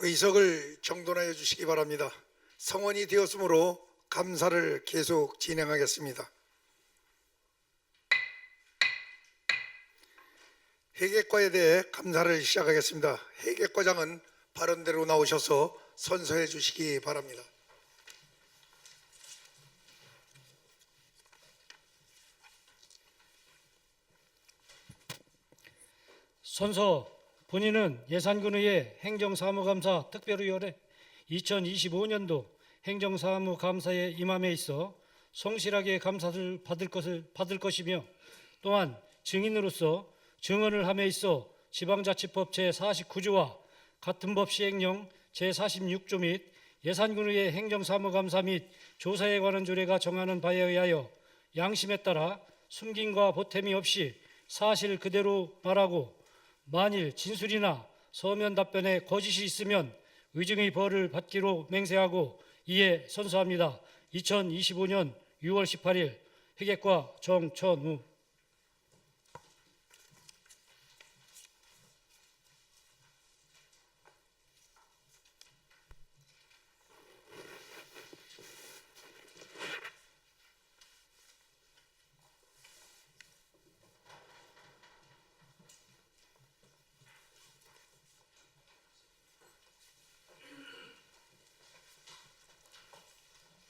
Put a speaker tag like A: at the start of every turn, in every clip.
A: 의석을 정돈하여 주시기 바랍니다. 성원이 되었으므로 감사를 계속 진행하겠습니다. 회계과에 대해 감사를 시작하겠습니다. 회계과장은 발언대로 나오셔서 선서해 주시기 바랍니다.
B: 선서 본인은 예산군의회 행정사무감사 특별위원회 2025년도 행정사무감사에 임함에 있어 성실하게 감사를 받을 것이며 또한 증인으로서 증언을 함에 있어 지방자치법 제49조와 같은 법 시행령 제46조 및 예산군의회 행정사무감사 및 조사에 관한 조례가 정하는 바에 의하여 양심에 따라 숨김과 보탬이 없이 사실 그대로 말하고 만일 진술이나 서면 답변에 거짓이 있으면 의증의 벌을 받기로 맹세하고 이에 선서합니다. 2025년 6월 18일 회계과 정천우.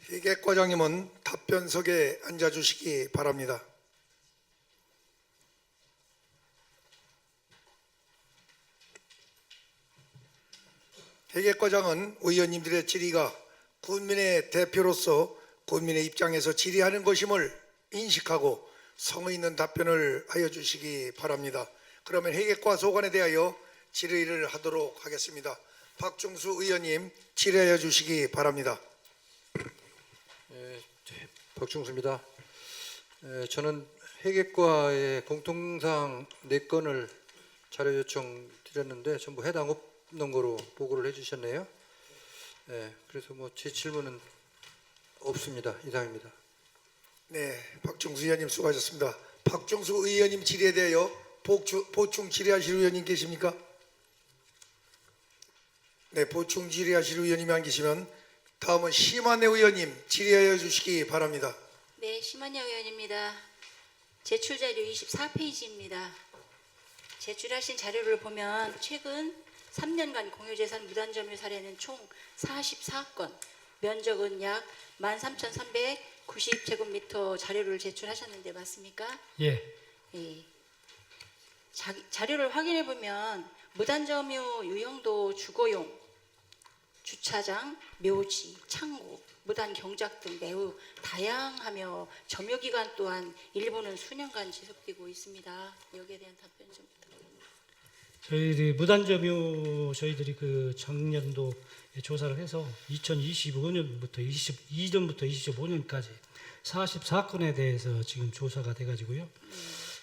A: 회계과장님은 답변석에 앉아주시기 바랍니다. 회계과장은 의원님들의 질의가 국민의 대표로서 국민의 입장에서 질의하는 것임을 인식하고 성의 있는 답변을 하여 주시기 바랍니다. 그러면 회계과 소관에 대하여 질의를 하도록 하겠습니다. 박중수 의원님 질의하여 주시기 바랍니다.
C: 박중수입니다. 저는 회계과에 공통사항 4건을 자료 요청 드렸는데 전부 해당 없는 거로 보고를 해주셨네요. 그래서 제 질문은 없습니다. 이상입니다.
A: 네, 박중수 의원님 수고하셨습니다. 박중수 의원님 질의에 대하여 보충 질의하실 의원님 계십니까? 네, 보충 질의하실 의원님이 안 계시면 다음은 심한혜 의원님 질의하여 주시기 바랍니다.
D: 네, 심한혜 의원입니다. 제출 자료 24페이지입니다. 제출하신 자료를 보면 최근 3년간 공유재산 무단점유 사례는 총 44건, 면적은 약 13,390제곱미터 자료를 제출하셨는데 맞습니까?
B: 예.
D: 예. 자료를 확인해 보면 무단점유 유형도 주거용, 주차장, 묘지, 창고, 무단 경작 등 매우 다양하며 점유기간 또한 일부는 수년간 지속되고 있습니다. 여기에 대한 답변 좀 부탁드립니다.
B: 저희들이 무단점유 그 작년도 조사를 해서 2025년부터 22년부터 25년까지 44건에 대해서 지금 조사가 돼가지고요.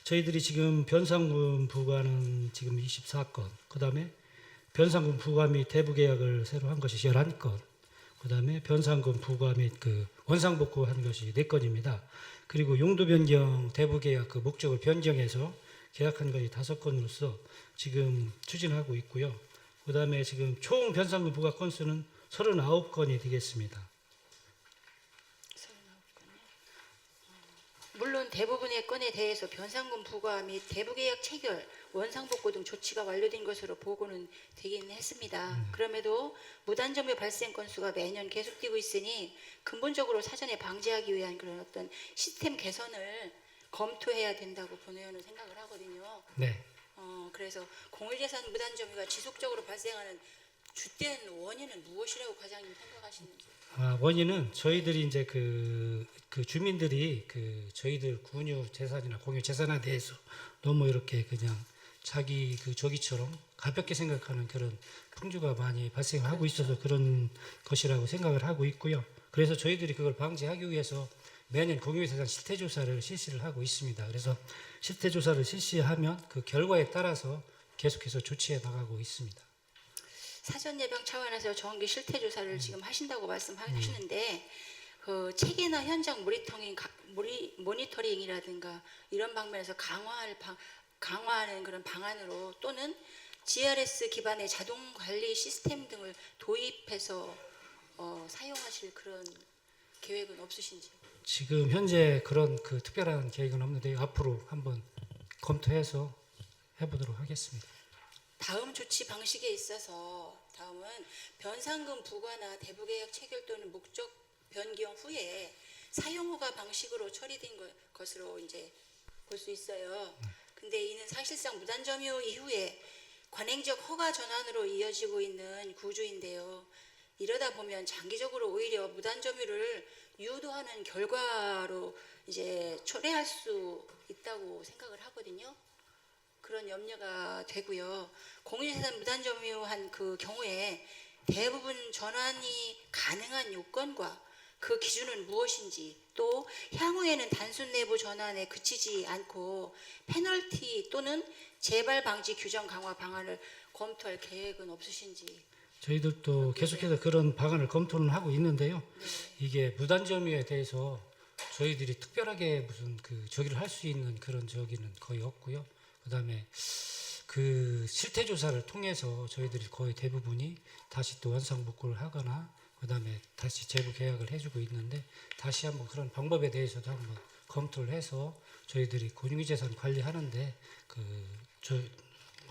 B: 저희들이 지금 변상금 부과는 지금 24건, 그 다음에 변상금 부과 및 대부 계약을 새로 한 것이 11건, 그 다음에 변상금 부과 및 원상복구한 것이 4건입니다. 그리고 용도 변경, 대부 계약 목적을 변경해서 계약한 것이 5건으로서 지금 추진하고 있고요. 그 다음에 지금 총 변상금 부과 건수는 39건이 되겠습니다.
D: 39건이요? 물론 대부분의 건에 대해서 변상금 부과 및 대부 계약 체결, 원상복구 등 조치가 완료된 것으로 보고는 되긴 했습니다. 그럼에도 무단점유 발생 건수가 매년 계속되고 있으니 근본적으로 사전에 방지하기 위한 그런 어떤 시스템 개선을 검토해야 된다고 본 의원은 생각을 하거든요.
B: 네.
D: 그래서 공유재산 무단점유가 지속적으로 발생하는 주된 원인은 무엇이라고 과장님 생각하시는지?
B: 원인은 저희들이 이제 그 주민들이 저희들 군유 재산이나 공유 재산에 대해서 너무 이렇게 그냥 자기 저기처럼 가볍게 생각하는 그런 풍조가 많이 발생하고 있어서 그런 것이라고 생각을 하고 있고요. 그래서 저희들이 그걸 방지하기 위해서 매년 공유재산 실태조사를 실시를 하고 있습니다. 그래서 실태조사를 실시하면 그 결과에 따라서 계속해서 조치해 나가고 있습니다.
D: 사전 예방 차원에서 정기 실태 조사를 지금 하신다고 말씀하시는데 그 체계나 현장 모니터링이라든가 이런 방면에서 강화하는 그런 방안으로 또는 GRS 기반의 자동 관리 시스템 등을 도입해서 사용하실 그런 계획은 없으신지?
B: 지금 현재 그런 그 특별한 계획은 없는데 앞으로 한번 검토해서 해보도록 하겠습니다.
D: 다음 조치 방식에 있어서 다음은 변상금 부과나 대부계약 체결 또는 목적 변경 후에 사용허가 방식으로 처리된 것으로 이제 볼 수 있어요. 근데 이는 사실상 무단점유 이후에 관행적 허가 전환으로 이어지고 있는 구조인데요. 이러다 보면 장기적으로 오히려 무단점유를 유도하는 결과로 이제 초래할 수 있다고 생각을 하거든요. 그런 염려가 되고요. 공유재산 무단점유한 그 경우에 대부분 전환이 가능한 요건과 그 기준은 무엇인지, 또 향후에는 단순 내부 전환에 그치지 않고 페널티 또는 재발 방지 규정 강화 방안을 검토할 계획은 없으신지?
B: 저희들도 계속해서 그런 방안을 검토는 하고 있는데요.
D: 네.
B: 이게 무단점유에 대해서 저희들이 특별하게 무슨 그 저기를 할 수 있는 그런 저기는 거의 없고요. 그다음에 그 실태 조사를 통해서 저희들이 거의 대부분이 다시 또 원상복구를 하거나 그다음에 다시 재부 계약을 해주고 있는데, 다시 한번 그런 방법에 대해서도 한번 검토를 해서 저희들이 공유재산 관리하는데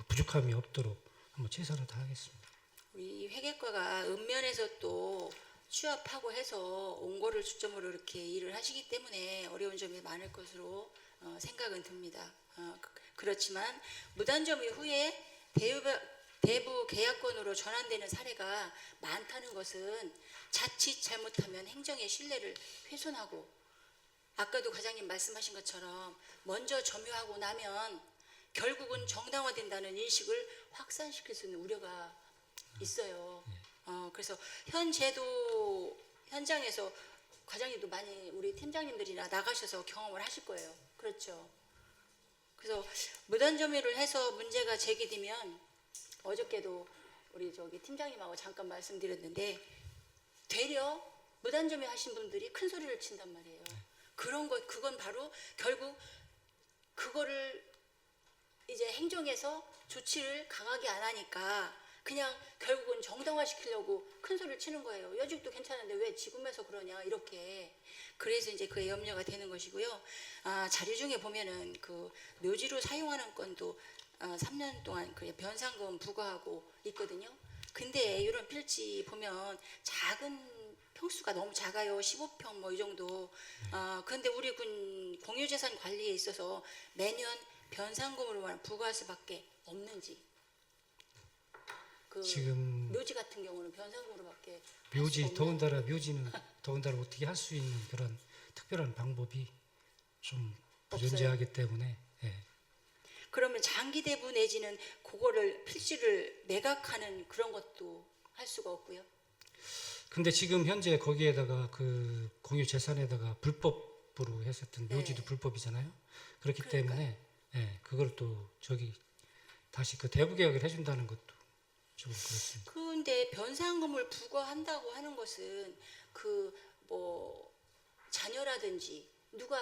B: 부족함이 없도록 한번 최선을 다하겠습니다.
D: 우리 회계과가 읍면에서 또 취업하고 해서 온 거를 주점으로 이렇게 일을 하시기 때문에 어려운 점이 많을 것으로 생각은 듭니다. 그렇지만 무단점유 후에 대부 계약권으로 전환되는 사례가 많다는 것은 자칫 잘못하면 행정의 신뢰를 훼손하고, 아까도 과장님 말씀하신 것처럼 먼저 점유하고 나면 결국은 정당화된다는 인식을 확산시킬 수 있는 우려가 있어요. 그래서 현 제도 현장에서 과장님도 많이 우리 팀장님들이나 나가셔서 경험을 하실 거예요. 그렇죠. 그래서 무단점유를 해서 문제가 제기되면, 어저께도 우리 저기 팀장님하고 잠깐 말씀드렸는데, 되려 무단점유 하신 분들이 큰 소리를 친단 말이에요. 그건 바로 결국 그거를 이제 행정에서 조치를 강하게 안 하니까 그냥 결국은 정당화시키려고 큰 소리를 치는 거예요. 여직도 괜찮은데 왜 지금에서 그러냐, 이렇게. 그래서 이제 그의 염려가 되는 것이고요. 자료 중에 보면은 그 묘지로 사용하는 건도 3년 동안 그 변상금 부과하고 있거든요. 근데 이런 필지 보면 작은 평수가 너무 작아요. 15평 뭐 이 정도. 그런데 우리 군 공유재산 관리에 있어서 매년 변상금으로만 부과할 수밖에 없는지. 그
B: 지금
D: 묘지 같은 경우는 변상금으로밖에 할 수가
B: 묘지
D: 없는.
B: 더군다나 묘지는 더군다나 어떻게 할 수 있는 그런 특별한 방법이 좀 부존재하기 때문에, 예.
D: 그러면 장기 대부 내지는 그거를 필지를 매각하는 그런 것도 할 수가 없고요.
B: 근데 지금 현재 거기에다가 그 공유 재산에다가 불법으로 했었던 묘지도
D: 네.
B: 불법이잖아요. 그렇기
D: 그러니까요.
B: 때문에 그걸 또 저기 다시 그 대부 계약을 해준다는 것도 좀 그렇습니다.
D: 그런데 변상금을 부과한다고 하는 것은 그 뭐 자녀라든지 누가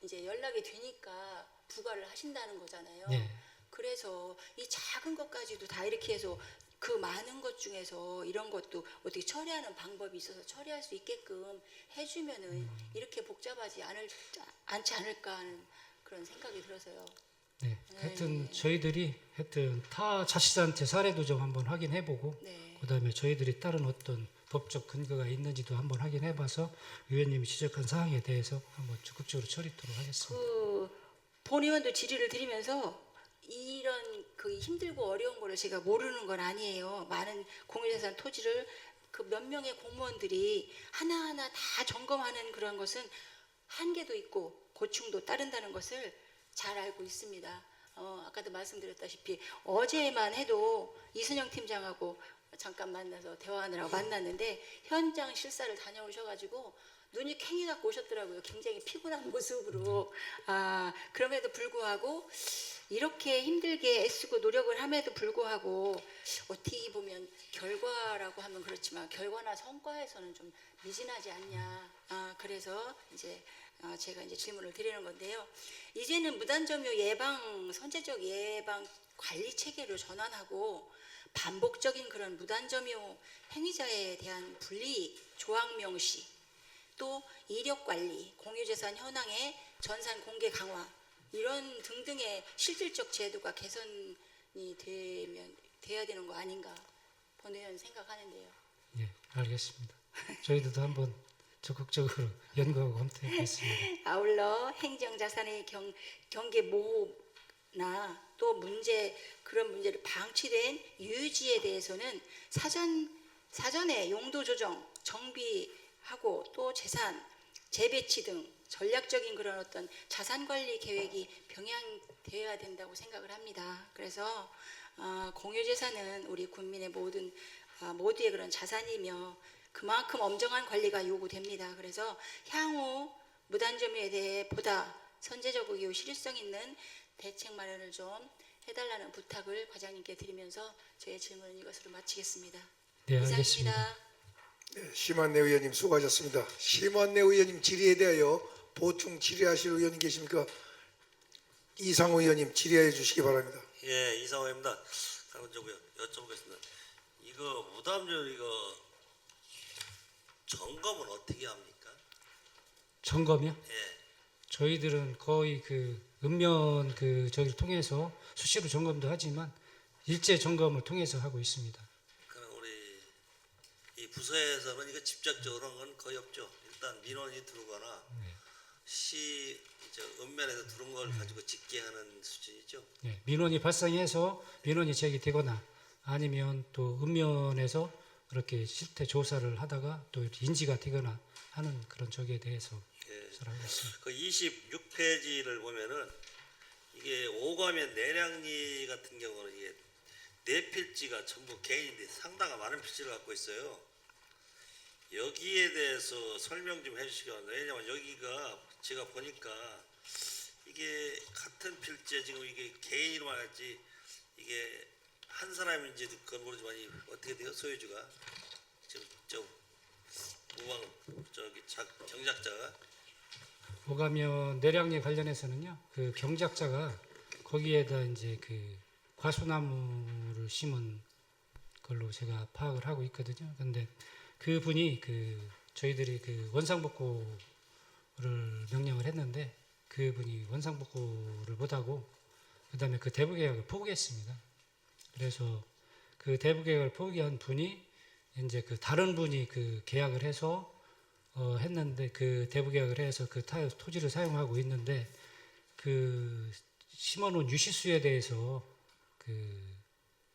D: 이제 연락이 되니까 부과를 하신다는 거잖아요.
B: 예.
D: 그래서 이 작은 것까지도 다 이렇게 해서 그 많은 것 중에서 이런 것도 어떻게 처리하는 방법이 있어서 처리할 수 있게끔 해주면은 이렇게 복잡하지 않지 않을까 하는 그런 생각이 들어서요.
B: 네. 하여튼 저희들이 하여튼 타 자치단체 사례도 좀 한번 확인해보고,
D: 네.
B: 그다음에 저희들이 다른 어떤 법적 근거가 있는지도 한번 확인해봐서 의원님이 지적한 사항에 대해서 한번 적극적으로 처리토록 하겠습니다.
D: 그 본의원도 질의를 드리면서 이런 그 힘들고 어려운 거를 제가 모르는 건 아니에요. 많은 공유재산 토지를 그 몇 명의 공무원들이 하나하나 다 점검하는 그런 것은 한계도 있고 고충도 따른다는 것을 잘 알고 있습니다. 아까도 말씀드렸다시피 어제만 해도 이순영 팀장하고 잠깐 만나서 대화하느라고 만났는데 현장 실사를 다녀오셔가지고 눈이 캥이 갖고 오셨더라고요. 굉장히 피곤한 모습으로. 그럼에도 불구하고 이렇게 힘들게 애쓰고 노력을 함에도 불구하고 어떻게 보면 결과라고 하면 그렇지만 결과나 성과에서는 좀 미진하지 않냐. 그래서 이제 제가 이제 질문을 드리는 건데요. 이제는 무단점유 예방, 선제적 예방 관리 체계로 전환하고 반복적인 그런 무단점유 행위자에 대한 분리 조항 명시, 또 이력 관리, 공유재산 현황의 전산 공개 강화 이런 등등의 실질적 제도가 개선이 돼야 되는 거 아닌가 본 의원 생각하는데요.
B: 예, 알겠습니다. 저희들도 한번 적극적으로 연구하고 검토해보겠습니다.
D: 아울러 행정자산의 경계 모호나 또 그런 문제를 방치된 유지에 대해서는 사전에 용도 조정, 정비하고 또 재산, 재배치 등 전략적인 그런 어떤 자산 관리 계획이 병행되어야 된다고 생각을 합니다. 그래서 공유재산은 우리 국민의 모두의 그런 자산이며 그만큼 엄정한 관리가 요구됩니다. 그래서 향후 무단점유에 대해 보다 선제적이고 실효성 있는 대책 마련을 좀 해달라는 부탁을 과장님께 드리면서 저의 질문은 이것으로 마치겠습니다.
B: 네,
D: 이상입니다.
B: 알겠습니다.
A: 네, 심한내 의원님 수고하셨습니다. 심한내 의원님 질의에 대하여 보충 질의하실 의원님 계십니까? 이상호 의원님 질의해 주시기 바랍니다.
E: 예, 이상호입니다. 그럼 좀 여쭤보겠습니다. 이거 무담료 이거 점검은 어떻게 합니까?
B: 점검이요?
E: 예,
B: 저희들은 거의 그 읍면 저기를 통해서 수시로 점검도 하지만 일제 점검을 통해서 하고 있습니다.
E: 그럼 우리 이 부서에서는 이거 직접적으로 한 건 거의 없죠. 일단 민원이 들어오거나 읍면에서 들어온 걸 가지고 집계하는 수준이죠.
B: 예, 민원이 발생해서 민원이 제기되거나 아니면 또 읍면에서 그렇게 실태 조사를 하다가 또 인지가 되거나 하는 그런 적에 대해서
E: 예.
B: 조사를 하고 있습니다.
E: 그 26페이지를 보면은 이게 오가면 내량리 같은 경우는 이게 네 필지가 전부 개인인데 상당한 많은 필지를 갖고 있어요. 여기에 대해서 설명 좀 해주시기 바랍니다. 왜냐하면 여기가 제가 보니까 이게 같은 필지에 지금 이게 개인으로 말할지 이게 한 사람인지도 그건 모르지만 어떻게 돼요 소유주가 지금 경작자가
B: 오가면 내량리 관련해서는요, 그 경작자가 거기에다 이제 그 과수나무를 심은 걸로 제가 파악을 하고 있거든요. 근데 그 분이 저희들이 원상복구를 명령을 했는데 그 분이 원상복구를 못하고 그다음에 그 대부계약을 포기했습니다. 그래서 그 대부계약을 포기한 분이 이제 다른 분이 계약을 해서 했는데 그 대부계약을 해서 토지를 사용하고 있는데 심어놓은 유실수에 대해서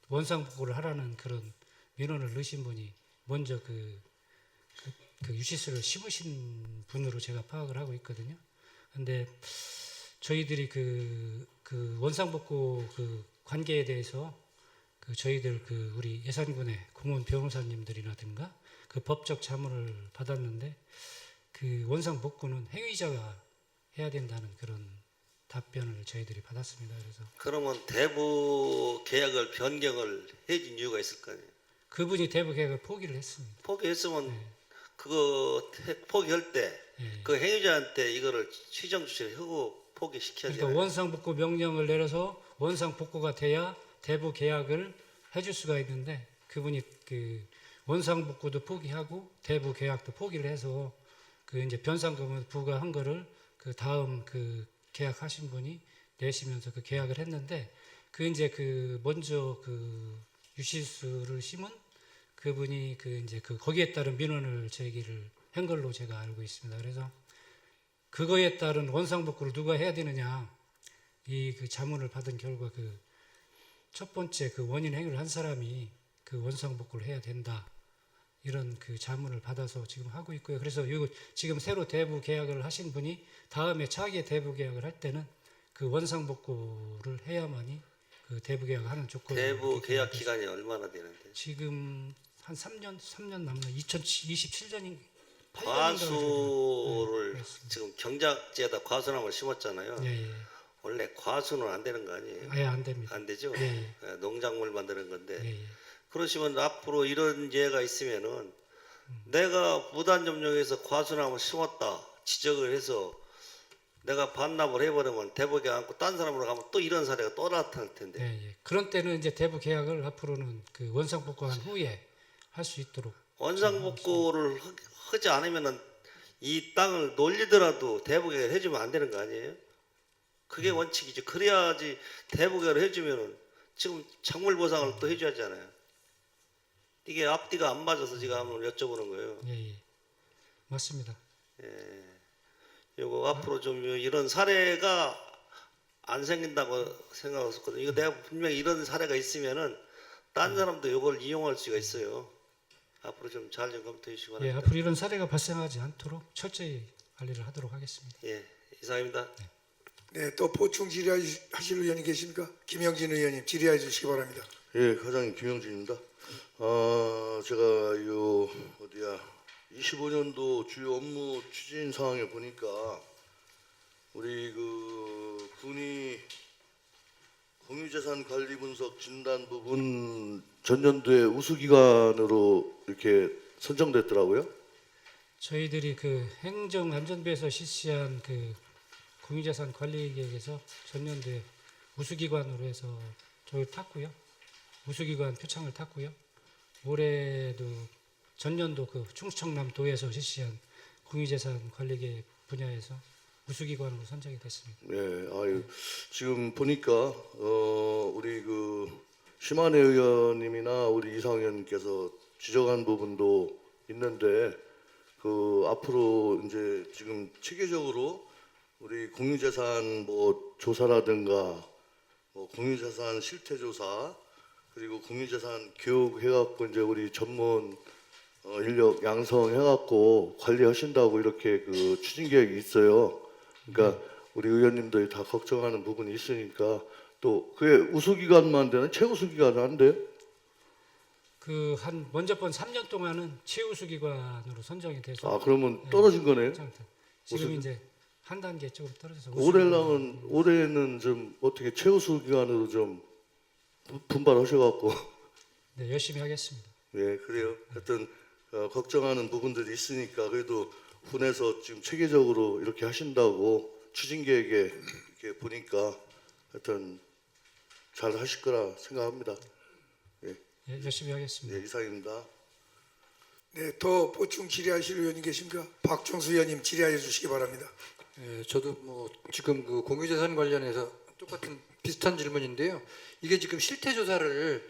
B: 원상복구를 하라는 그런 민원을 넣으신 분이 먼저 유실수를 심으신 분으로 제가 파악을 하고 있거든요. 근데 저희들이 원상복구 관계에 대해서 저희들 우리 예산군의 공무원 변호사님들이라든가 법적 자문을 받았는데 원상복구는 행위자가 해야 된다는 그런 답변을 저희들이 받았습니다. 그래서
E: 그러면 대부 계약을 변경을 해준 이유가 있을 거 아니에요.
B: 그분이 대부 계약을 포기를 했습니다.
E: 포기했으면
B: 네.
E: 그거 포기할 때 그
B: 예.
E: 행위자한테 이거를 취정 조치를 하고 포기시켜야
B: 그러니까
E: 돼요.
B: 원상복구 명령을 내려서 원상복구가 돼야 대부 계약을 해줄 수가 있는데 그분이 원상복구도 포기하고 대부 계약도 포기를 해서 이제 변상금을 부과한 거를 다음 계약하신 분이 내시면서 계약을 했는데 이제 먼저 유실수를 심은 그분이 이제 거기에 따른 민원을 제기를 한 걸로 제가 알고 있습니다. 그래서 그거에 따른 원상복구를 누가 해야 되느냐 이 자문을 받은 결과 첫 번째 원인 행위를 한 사람이 원상복구를 해야 된다 이런 자문을 받아서 지금 하고 있고요. 그래서 지금 새로 대부 계약을 하신 분이 다음에 차기 대부 계약을 할 때는 원상복구를 해야만이 대부 계약을 하는 조건.
E: 대부 계약 기간이 얼마나 되는데?
B: 지금 한 3년 남는 2027년인
E: 과수를 지금 경작지에다 과수나무를 심었잖아요.
B: 예.
E: 원래 과수는 안 되는 거 아니에요?
B: 아예 안 됩니다.
E: 안 되죠?
B: 예.
E: 농작물 만드는 건데.
B: 예.
E: 그러시면 앞으로 이런 예가 있으면은 내가 무단점용해서 과수나무 심었다 지적을 해서 내가 반납을 해버리면 대북에 안고 딴 사람으로 가면 또 이런 사례가 또 나타날 텐데.
B: 예, 예. 그런 때는 이제 대북 계약을 앞으로는 그 원상복구한 후에 할 수 있도록.
E: 원상복구를 하지 않으면은 이 땅을 놀리더라도 대북에 해주면 안 되는 거 아니에요? 그게 원칙이지. 그래야지 대북에 해주면은 지금 작물 보상을 또 해줘야 하잖아요. 이게 앞뒤가 안 맞아서 제가 한번 여쭤보는 거예요.
B: 예, 예. 맞습니다.
E: 이거 앞으로 좀 이런 사례가 안 생긴다고 생각했었거든요. 이거 내가 분명히 이런 사례가 있으면은 딴 사람도 이걸 이용할 수가 있어요. 앞으로 좀 잘 좀 검토해 주시기
B: 예,
E: 바랍니다.
B: 앞으로 이런 사례가 발생하지 않도록 철저히 관리를 하도록 하겠습니다.
E: 예, 이상입니다.
A: 네, 또 보충 질의하실 의원이 계십니까? 김영진 의원님 질의해 주시기 바랍니다.
F: 예, 과장님 김영진입니다. 제가 요 어디야 25년도 주요 업무 추진 사항에 보니까 우리 그 군이 공유재산 관리 분석 진단 부분 전년도에 우수기관으로 이렇게 선정됐더라고요.
B: 저희들이 그 행정안전부에서 실시한 그 공유재산 관리 계획에서 전년도에 우수기관으로 해서 저를 탔고요. 우수기관 표창을 탔고요. 올해도 전년도 그 충청남도에서 실시한 공유재산 관리 계획 분야에서 우수기관으로 선정이 됐습니다.
F: 예, 아유 지금 보니까 우리 그 심한혜 의원님이나 우리 이상 의원님께서 지적한 부분도 있는데 그 앞으로 이제 지금 체계적으로 우리 공유재산 뭐 조사라든가 뭐 공유재산 실태조사 그리고 공유재산 교육 해갖고 이제 우리 전문 인력 양성해갖고 관리하신다고 이렇게 그 추진 계획이 있어요. 그러니까 우리 의원님들이 다 걱정하는 부분이 있으니까 또 그게 우수기관만 되는 최우수기관은 안 돼요?
B: 그 한 먼저 번 3년 동안은 최우수기관으로 선정이 돼서
F: 아 그러면 떨어진 거네요?
B: 지금 이제 한 단계 조금 떨어져서
F: 올해는 좀 어떻게 최우수기관으로 좀 분발하셔갖고
B: 네, 열심히 하겠습니다.
F: 예 그래요. 하여튼 걱정하는 부분들이 있으니까 그래도 군에서 지금 체계적으로 이렇게 하신다고 추진 계획에 이렇게 보니까 하여튼 잘 하실 거라 생각합니다.
B: 예, 열심히 하겠습니다.
F: 예, 이상입니다.
A: 네, 더 보충 질의하실 의원이 계십니까? 박종수 의원님 질의해 주시기 바랍니다.
C: 예, 저도 뭐 지금 그 공유재산 관련해서 똑같은 비슷한 질문인데요. 이게 지금 실태 조사를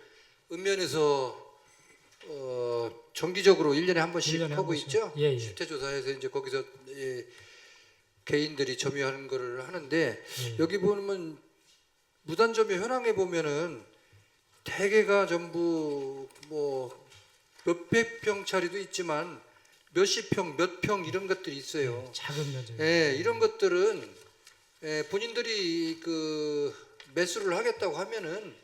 C: 읍면에서 정기적으로 1년에 한 번씩
B: 1년에 한
C: 하고
B: 번씩.
C: 있죠.
B: 예, 예.
C: 실태 조사에서 이제 거기서 개인들이 점유하는 거를 하는데
B: 예.
C: 여기 보면 무단 점유 현황에 보면은 대개가 전부 뭐 몇백 평짜리도 있지만 몇십 평, 몇 평 이런 것들이 있어요.
B: 작은 면적.
C: 예, 이런 것들은 본인들이 그 매수를 하겠다고 하면은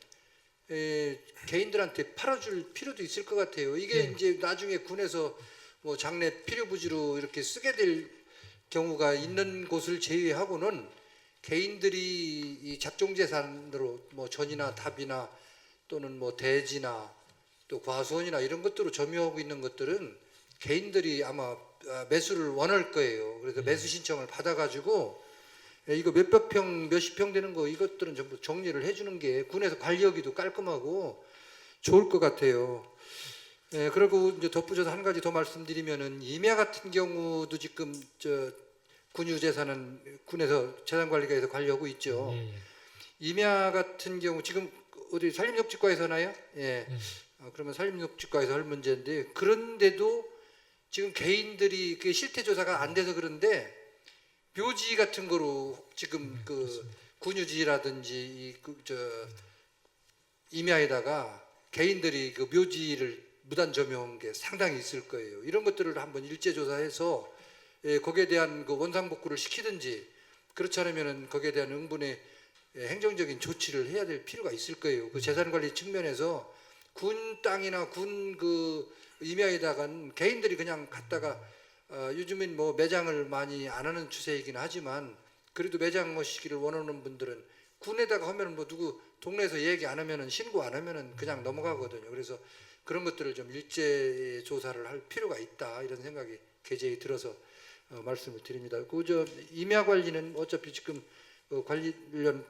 C: 개인들한테 팔아줄 필요도 있을 것 같아요. 이게 이제 나중에 군에서 뭐 장래 필요 부지로 이렇게 쓰게 될 경우가 있는 곳을 제외하고는 개인들이 이 작종재산으로 뭐 전이나 답이나 또는 뭐 대지나 또 과수원이나 이런 것들로 점유하고 있는 것들은 개인들이 아마 매수를 원할 거예요. 그래서 매수 신청을 받아가지고 이거 몇백 평, 몇십 평 되는 거 이것들은 전부 정리를 해주는 게 군에서 관리하기도 깔끔하고 좋을 것 같아요. 그리고 이제 덧붙여서 한 가지 더 말씀드리면은 임야 같은 경우도 지금 저 군유재산은 군에서 재산관리과에서 관리하고 있죠.
B: 예, 예.
C: 임야 같은 경우 지금 어디 산림욕지과에서 하나요? 예. 그러면 산림욕지과에서 할 문제인데 그런데도 지금 개인들이 그 실태 조사가 안 돼서 그런데 묘지 같은 거로 지금 그 군유지라든지 임야에다가 개인들이 그 묘지를 무단 점유한 게 상당히 있을 거예요. 이런 것들을 한번 일제 조사해서 거기에 대한 그 원상복구를 시키든지 그렇지 않으면은 거기에 대한 응분의 행정적인 조치를 해야 될 필요가 있을 거예요. 그 재산관리 측면에서 군 땅이나 군 그 임야에다가는 개인들이 그냥 갖다가 요즘엔 뭐 매장을 많이 안 하는 추세이긴 하지만 그래도 매장 하시기를 원하는 분들은 군에다가 하면은 뭐 누구 동네에서 얘기 안 하면은 신고 안 하면은 그냥 넘어가거든요. 그래서 그런 것들을 좀 일제 조사를 할 필요가 있다 이런 생각이 개재히 들어서 말씀을 드립니다. 그 임야 관리는 어차피 지금 관련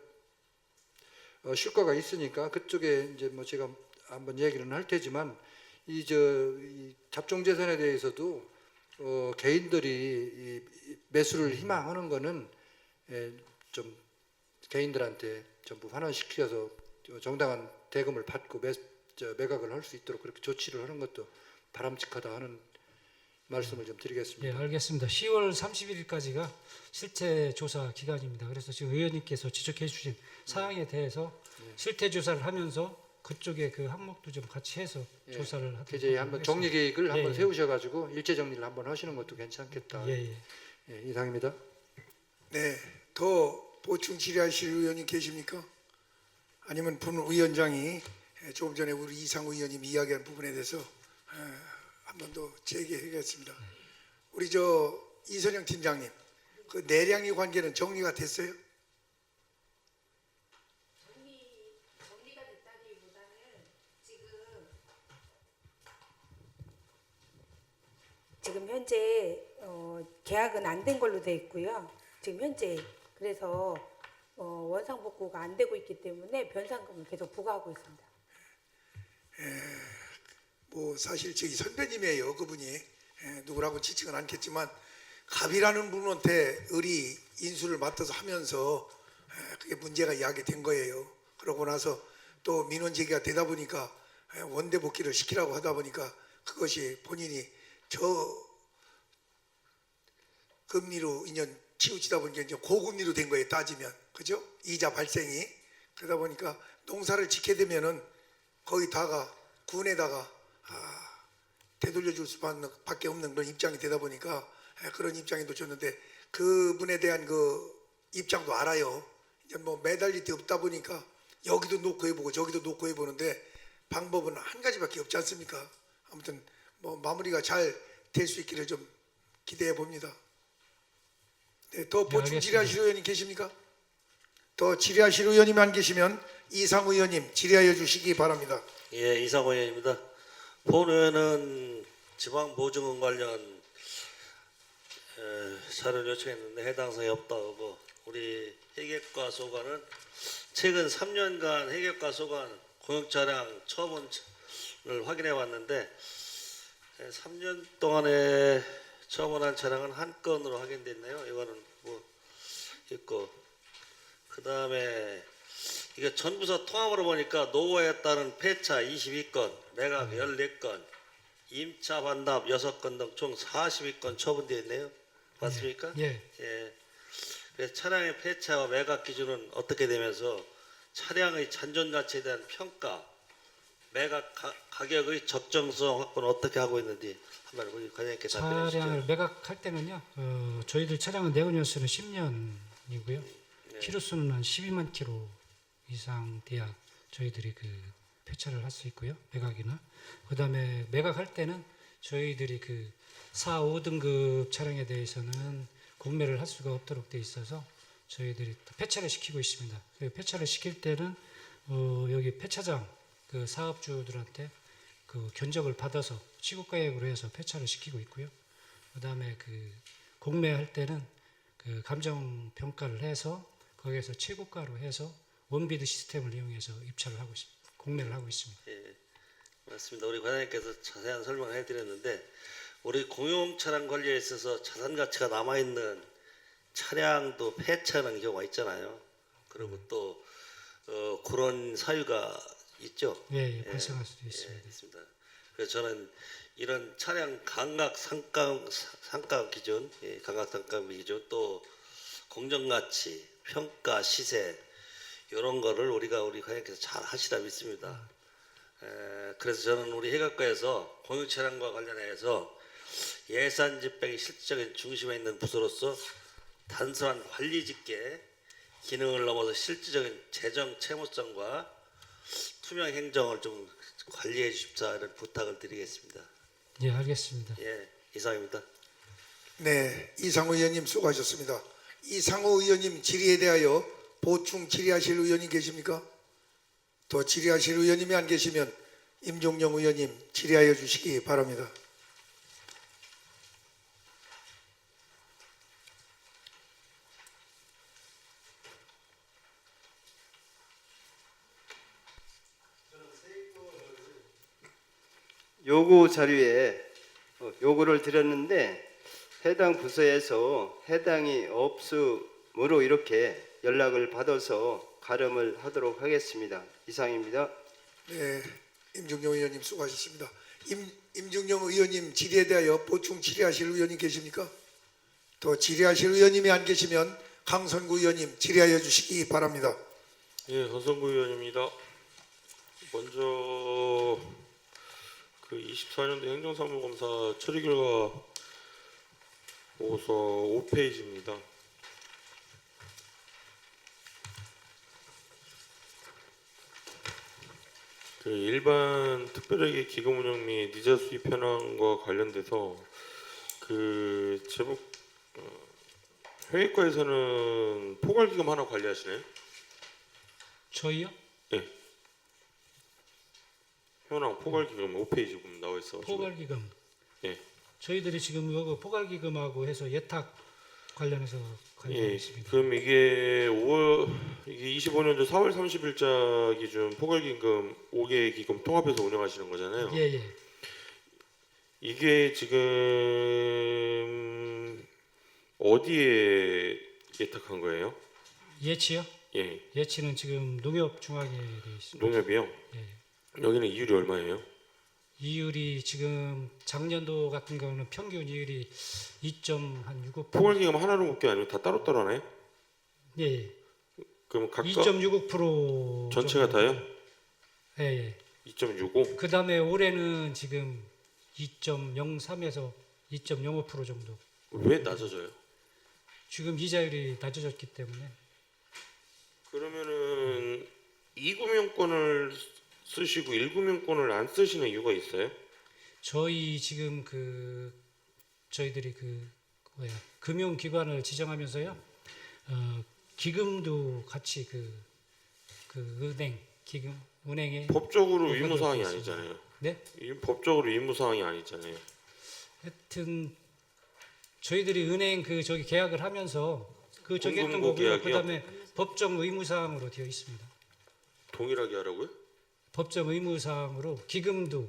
C: 실과가 있으니까 그쪽에 이제 뭐 제가 한번 얘기는 할 테지만 이 잡종재산에 대해서도 개인들이 이 매수를 희망하는 거는 좀 개인들한테 전부 환원시켜서 정당한 대금을 받고 매각을 할 수 있도록 그렇게 조치를 하는 것도 바람직하다 하는 말씀을 좀 드리겠습니다.
B: 예, 알겠습니다. 10월 31일까지가 실태 조사 기간입니다. 그래서 지금 의원님께서 지적해 주신 사항에 대해서 실태 조사를 하면서 그쪽에 그 항목도 좀 같이 해서 조사를 하도록
C: 이제 한번 정리 계획을 한번
B: 예.
C: 세우셔가지고 일제 정리를 한번 하시는 것도 괜찮겠다.
B: 예, 예.
C: 예, 이상입니다.
A: 네, 더 보충 질의하실 의원님 계십니까? 아니면 분위원장이 조금 전에 우리 이상우 의원님 이야기한 부분에 대해서 한 번 더 제기하겠습니다. 우리 이선영 팀장님, 그 내량리 관계는 정리가 됐어요?
G: 정리가 됐다기보다는 지금 현재 계약은 안 된 걸로 돼 있고요. 지금 현재 그래서 원상 복구가 안 되고 있기 때문에 변상금을 계속 부과하고 있습니다.
A: 뭐 사실 저희 선배님이에요, 그분이. 누구라고 지칭은 않겠지만 갑이라는 분한테 의리 인수를 맡아서 하면서 그게 문제가 야기된 거예요. 그러고 나서 또 민원 제기가 되다 보니까 원대 복귀를 시키라고 하다 보니까 그것이 본인이 저 금리로 인연 치우치다 보니까 이제 고금리로 된 거예요, 따지면. 그죠? 이자 발생이. 그러다 보니까 농사를 짓게 되면은 거기다가 군에다가 되돌려줄 수밖에 없는 그런 입장이 되다 보니까 그런 입장에도 줬는데 그분에 대한 그 입장도 알아요. 이제 뭐 매달릴 데 없다 보니까 여기도 놓고 해보고 저기도 놓고 해보는데 방법은 한 가지밖에 없지 않습니까? 아무튼 뭐 마무리가 잘 될 수 있기를 좀 기대해 봅니다. 네, 더 보충
B: 알겠습니다.
A: 질의하실 의원님 계십니까? 더 질의하실 의원님 안 계시면 이상우 의원님 질의하여 주시기 바랍니다.
E: 예, 이상호 의원입니다. 본 의원은 지방보증금 관련 자료를 요청했는데 해당 사항이 없다고, 우리 해객과 소관은 최근 3년간 해객과 소관 공영차량 처분을 확인해 왔는데 3년 동안에 처분한 차량은 한 건으로 확인됐네요. 이거는 뭐 있고, 그 다음에 이게 전부서 통합으로 보니까 노후에 따른 폐차 22건, 매각 14건, 임차 반납 6건 등 총 42건 처분되어 있네요. 맞습니까?
B: 예.
E: 예. 그래서 차량의 폐차와 매각 기준은 어떻게 되면서 차량의 잔존 가치에 대한 평가, 매각 가격의 적정성 확보는 어떻게 하고 있는지 한번 우리 과장님께 답변해 주시죠.
B: 차량을 매각할 때는요. 저희들 차량은 내건 연수는 10년이고요. 키로수는 한 12만 키로 이상 돼야 저희들이 그 폐차를 할 수 있고요. 매각이나. 그다음에 매각할 때는 저희들이 그 4, 5등급 차량에 대해서는 공매를 할 수가 없도록 돼 있어서 저희들이 폐차를 시키고 있습니다. 그 폐차를 시킬 때는 여기 폐차장 그 사업주들한테 그 견적을 받아서 시국가액으로 해서 폐차를 시키고 있고요. 그다음에 그 공매할 때는 그 감정 평가를 해서 거기에서 최고가로 해서 원비드 시스템을 이용해서 입찰을 하고 있습니다. 공매를 하고 있습니다.
E: 예, 맞습니다. 우리 과장님께서 자세한 설명을 해드렸는데 우리 공용 차량 관리에 있어서 자산 가치가 남아 있는 차량도 폐차하는 경우가 있잖아요. 그리고 또 그런 사유가 있죠.
B: 예, 발생할 수도 있습니다.
E: 예, 있습니다. 그래서 저는 이런 차량 감각 상가 기준, 감각 상가 기준, 또 공정 가치, 평가, 시세 이런 거를 우리 과장님께서 잘 하시라 믿습니다. 그래서 저는 우리 해각과에서 공유 차량과 관련해서 예산 집행이 실질적인 중심에 있는 부서로서 단순한 관리 집계 기능을 넘어서 실질적인 재정 채무성과 투명 행정을 좀 관리해 주십사 이런 부탁을 드리겠습니다.
B: 예, 알겠습니다.
E: 예, 이상입니다.
A: 네, 이상우 의원님 수고하셨습니다. 이상우 의원님 질의에 대하여 보충 질의하실 의원이 계십니까? 더 질의하실 의원님이 안 계시면 임종영 의원님 질의하여 주시기 바랍니다.
H: 요구 자료에 요구를 드렸는데 해당 부서에서 해당이 없으므로 이렇게 연락을 받아서 가름을 하도록 하겠습니다. 이상입니다.
A: 네, 임중용 의원님 수고하셨습니다. 임중용 의원님 질의에 대하여 보충 질의하실 의원님 계십니까? 또 질의하실 의원님이 안 계시면 강선구 의원님 질의하여 주시기 바랍니다.
I: 예, 강성구 의원입니다. 먼저 그 24년도 행정사무검사 처리 결과 보고서 5페이지입니다. 그 일반 특별회계 기금 운영 및 이자 수입 현황과 관련돼서 그 제복 회계과에서는 포괄 기금 하나 관리하시나요?
B: 저희요?
I: 예. 현황 포괄 기금 5페이지 보면 나와 있어.
B: 포괄기금.
I: 예.
B: 저희들이 지금 이거 포괄기금하고 해서 예탁 관련해서 관리하고
I: 예.
B: 있습니다.
I: 그럼 이게 25년도 4월 30일자 기준 포괄 기금 5개 기금 통합해서 운영하시는 거잖아요.
B: 예, 예.
I: 이게 지금 어디에 예탁한 거예요?
B: 예치요?
I: 예.
B: 예치는 지금 농협중앙에 되어 있습니다.
I: 농협이요?
B: 예.
I: 여기는 이율이 얼마예요?
B: 이율이 지금 작년도 같은 경우는 평균 이율이 2.65%.
I: 포괄 기금 하나로 묶여 아니면 다 따로따로 하나요?
B: 예, 예.
I: 그럼 각각
B: 2.65%
I: 전체가 다요?
B: 예, 예.
I: 2.65?
B: 그 다음에 올해는 지금 2.03에서 2.05% 정도.
I: 왜 낮아져요?
B: 지금 이자율이 낮아졌기 때문에
I: 그러면은 2금융권을 쓰시고 1금융권을 안 쓰시는 이유가 있어요?
B: 저희 지금 저희들이 금융기관을 지정하면서요, 기금도 같이 은행 기금 은행에
I: 법적으로
B: 그거도
I: 의무 사항이
B: 있습니다.
I: 아니잖아요.
B: 네,
I: 법적으로 의무 사항이 아니잖아요.
B: 하여튼 저희들이 은행 저기 계약을 하면서 저기 했던
I: 공금고
B: 거고요.
I: 계약이요?
B: 그다음에 법정 의무 사항으로 되어 있습니다.
I: 동일하게 하라고요?
B: 법정 의무 사항으로 기금도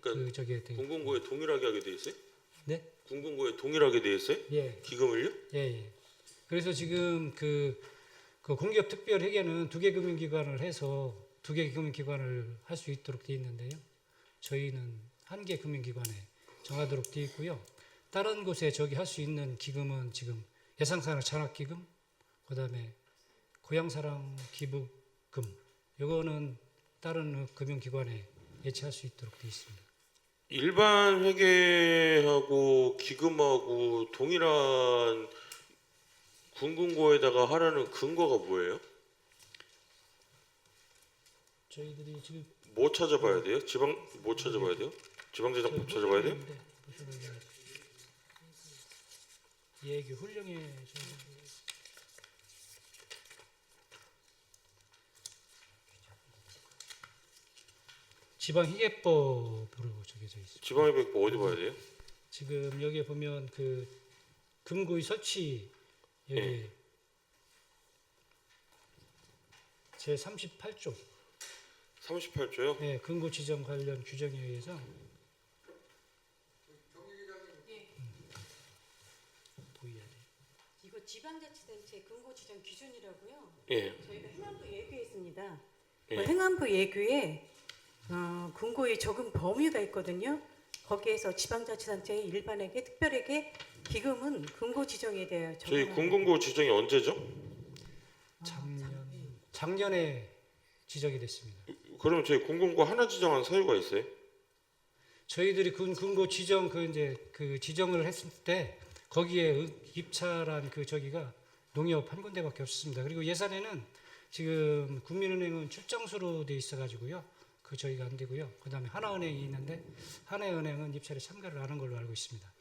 I: 그러니까
B: 저기에 되어
I: 공금고에 동일하게 하게 돼 있어요?
B: 네,
I: 공금고에 동일하게 돼 있어요?
B: 예.
I: 기금을요?
B: 예, 예. 그래서 지금 그 공기업 특별 회계는 2개 금융기관을 해서 2개 금융기관을 할 수 있도록 되어 있는데요. 저희는 1개 금융기관에 정하도록 되어 있고요. 다른 곳에 저기 할 수 있는 기금은 지금 예상산업 찬학기금, 그다음에 고향사랑 기부금, 요거는 다른 금융기관에 예치할 수 있도록 되어 있습니다.
I: 일반 회계하고 기금하고 동일한 군금고에다가 하라는 근거가 뭐예요?
B: 저희들이 지금
I: 뭐 찾아봐야 돼요? 뭐 찾아봐야 돼요? 지방재정법 찾아봐야 돼요?
B: 예규 훈령에 지방회계법으로 적혀져 있습니다.
I: 지방회계법 어디 봐야 돼요?
B: 지금 여기에 보면 금고의 설치 여기
I: 예.
B: 제 38조
I: 38조요?
B: 금고 지정 관련 규정에 의해서 보여야 돼요.
J: 이거 지방자치단체 근고 지정 기준이라고요.
I: 예.
J: 저희가 행안부 예규에 있습니다.
I: 예.
J: 행안부 예규에 근고의 적용 범위가 있거든요. 거기에서 지방자치단체 일반에게 특별에게 기금은 근고 지정에 대해
I: 저희
J: 적용하는
I: 군금고 지정이 언제죠?
B: 작년에 지정이 됐습니다.
I: 그러면 저희 군금고 하나 지정한 사유가 있어요?
B: 저희들이 근고 지정 지정을 했을 때 거기에 입찰한 저기가 농협 한 군데밖에 없었습니다. 그리고 예산에는 지금 국민은행은 출장수로 돼 있어가지고요. 저희가 안 되고요. 그다음에 하나은행이 있는데 하나은행은 입찰에 참가를 안 한 걸로 알고 있습니다.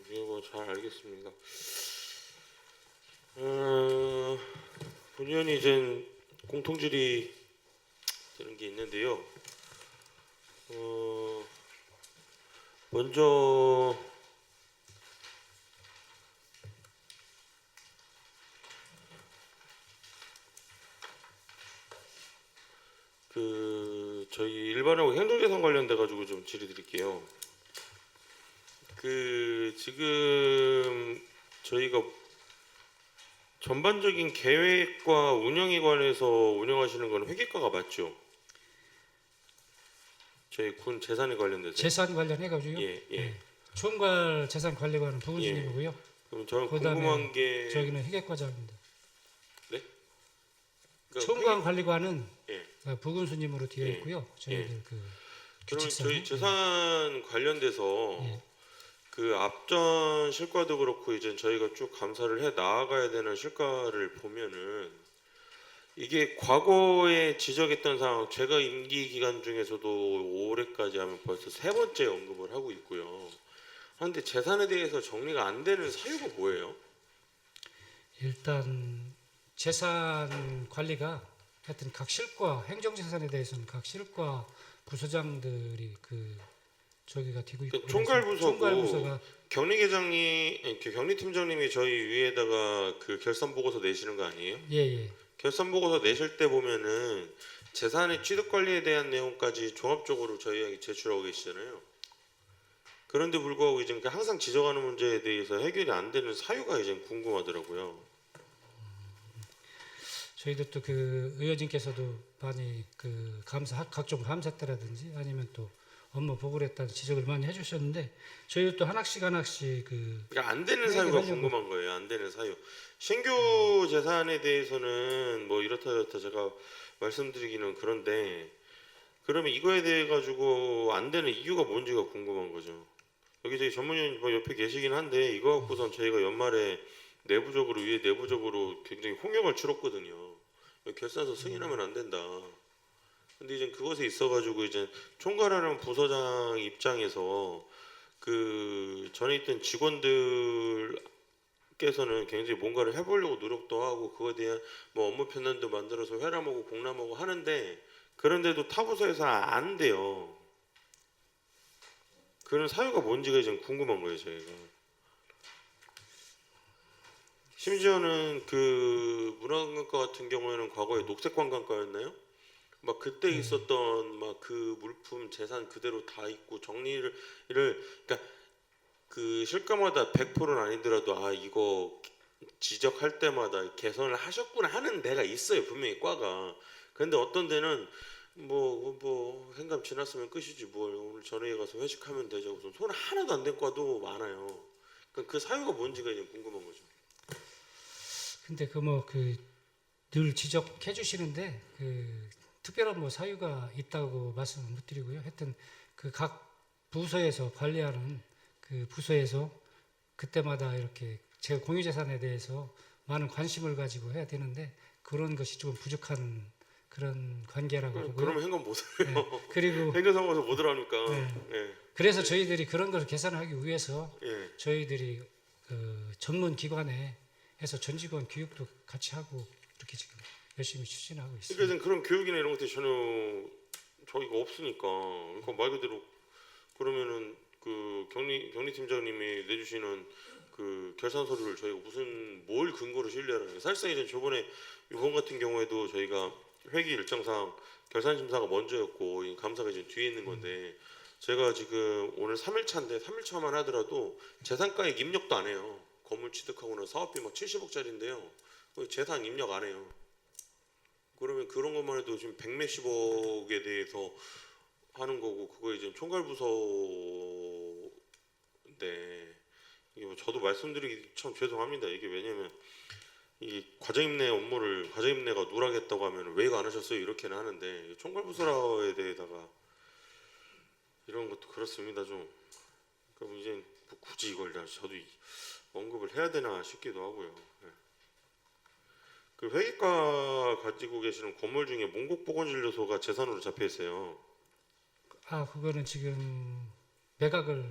I: 이거 잘 알겠습니다. 본의원이 이제 공통질의 되는 게 있는데요. 먼저 저희 일반하고 행정재산 관련돼 가지고 좀 질의드릴게요. 지금 저희가 전반적인 계획과 운영에 관해서 운영하시는 건 회계과가 맞죠? 저희 군 재산에 관련돼서.
B: 재산 관련해 가지고요.
I: 예, 예.
B: 총괄 재산 관리관은
I: 예.
B: 부군수님이고요.
I: 그럼 저는
B: 그다음에
I: 궁금한 게
B: 저기는 회계과장입니다.
I: 네? 그러니까
B: 총괄 관리관은
I: 예.
B: 부군수님으로 되어
I: 예.
B: 있고요. 저희들 그
I: 그러면
B: 규칙상에.
I: 저희 재산 관련돼서
B: 예.
I: 그 앞전 실과도 그렇고 이제 저희가 쭉 감사를 해 나아가야 되는 실과를 보면은 이게 과거에 지적했던 상황, 제가 임기 기간 중에서도 올해까지 하면 벌써 3번째 언급을 하고 있고요. 그런데 재산에 대해서 정리가 안 되는 사유가 뭐예요?
B: 일단 재산 관리가 하여튼 각 실과 행정재산에 대해서는 각 실과 부서장들이 저기가 되고 있고
I: 총괄부서고
B: 총괄부서가
I: 경리팀장님이 저희 위에다가 그 결산 보고서 내시는 거 아니에요?
B: 예예.
I: 결산 보고서 내실 때 보면은 재산의 취득 관리에 대한 내용까지 종합적으로 저희에게 제출하고 계시잖아요. 그런데 불구하고 이제 항상 지적하는 문제에 대해서 해결이 안 되는 사유가 이제 궁금하더라고요.
B: 저희도 또 의원님께서도 많이 각종 감사 때라든지 아니면 또 업무 보고를 했다는 지적을 많이 해주셨는데 저희도 또 하나씩
I: 그러니까 안 되는 사유가 궁금한 거예요. 안 되는 사유. 신규 재산에 대해서는 뭐 이렇다 저렇다 제가 말씀드리기는 그런데 그러면 이거에 대해 가지고 안 되는 이유가 뭔지가 궁금한 거죠. 여기 저희 전문위원 뭐 옆에 계시긴 한데 이거 갖고선 저희가 연말에 위에 내부적으로 굉장히 홍역을 치렀거든요. 결산서 승인하면 안 된다. 근데 이제 그것에 있어가지고 이제 총괄하는 부서장 입장에서 전에 있던 직원들께서는 굉장히 뭔가를 해보려고 노력도 하고 그거에 대한 뭐 업무 편단도 만들어서 회람하고 공람하고 하는데 그런데도 타부서에서 안 돼요. 그런 사유가 뭔지가 이제 궁금한 거예요, 저희가. 심지어는 문화관광과 같은 경우에는 과거에 녹색관광과였나요? 막 그때 있었던 막 그 물품 재산 그대로 다 있고 정리를 그러니까 실과마다 100%는 아니더라도 이거 지적할 때마다 개선을 하셨구나 하는 데가 있어요, 분명히 과가. 근데 어떤 데는 뭐 행감 지났으면 끝이지 뭘 오늘 저녁에 가서 회식하면 되죠. 우선 손 하나도 안 댄 과도 많아요. 그 사유가 뭔지가 이제 궁금한 거죠.
B: 근데 늘 지적해 주시는데 특별한 사유가 있다고 말씀을 못 드리고요. 하여튼 각 부서에서 관리하는 부서에서 그때마다 이렇게 제가 공유재산에 대해서 많은 관심을 가지고 해야 되는데 그런 것이 조금 부족한 그런 관계라고 보고요.
I: 그러면 행감 못 해요.
B: 네. 그리고
I: 행정상에서 못 하니까.
B: 네.
I: 네.
B: 그래서 저희들이 그런 것을 개선하기 위해서
I: 예.
B: 저희들이 전문 기관에 해서 전직원 교육도 같이 하고 이렇게 지금 열심히 추진하고 있습니다.
I: 그러니까 그런 교육이나 이런 것들이 전혀 저희가 없으니까 그러니까 말 그대로 그러면은 경리팀장님이 내주시는 결산 서류를 저희가 뭘 근거로 신뢰하는 거예요. 사실상 이제 저번에 이번 같은 경우에도 저희가 회기 일정상 결산 심사가 먼저였고 이 감사가 이제 뒤에 있는 건데 제가 지금 오늘 3일차인데 3일차만 하더라도 재산가액 입력도 안 해요. 건물 취득하고는 사업비 막 70억짜리인데요. 재산 입력 안 해요. 그러면 그런 것만 해도 지금 100몇십억에 대해서 하는 거고 그거 이제 총괄부서인데 이게 저도 말씀드리기 참 죄송합니다. 이게 왜냐면 이 과장임내 업무를 과장임내가 누락했다고 하면 왜 이거 안 하셨어요? 이렇게는 하는데 총괄부서라에 대해다가 이런 것도 그렇습니다. 좀 그럼 이제 굳이 이걸 저도 언급을 해야 되나 싶기도 하고요. 네. 회계과 가지고 계시는 건물 중에 몽곡보건진료소가 재산으로 잡혀 있어요.
B: 그거는 지금 매각을